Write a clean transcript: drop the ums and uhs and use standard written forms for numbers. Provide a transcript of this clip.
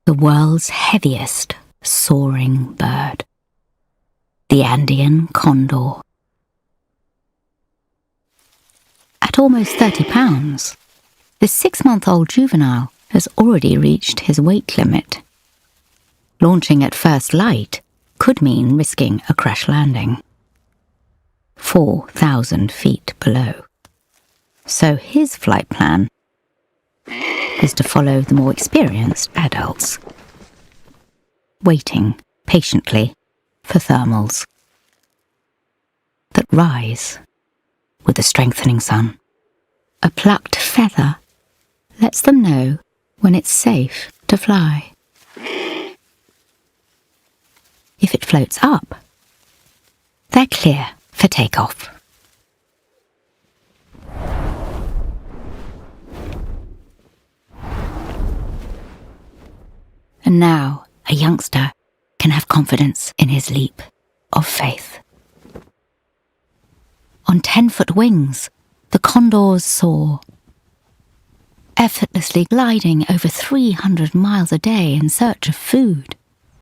the world's heaviest soaring bird, the Andean Condor. At almost 30 pounds, the 6-month-old juvenile has already reached his weight limit. Launching at first light could mean risking a crash landing 4,000 feet below. So his flight plan is to follow the more experienced adults, waiting patiently for thermals that rise with the strengthening sun. A plucked feather lets them know when it's safe to fly. If it floats up, they're clear for takeoff. And now a youngster can have confidence in his leap of faith. On 10-foot wings, the condors soar, effortlessly gliding over 300 miles a day in search of food.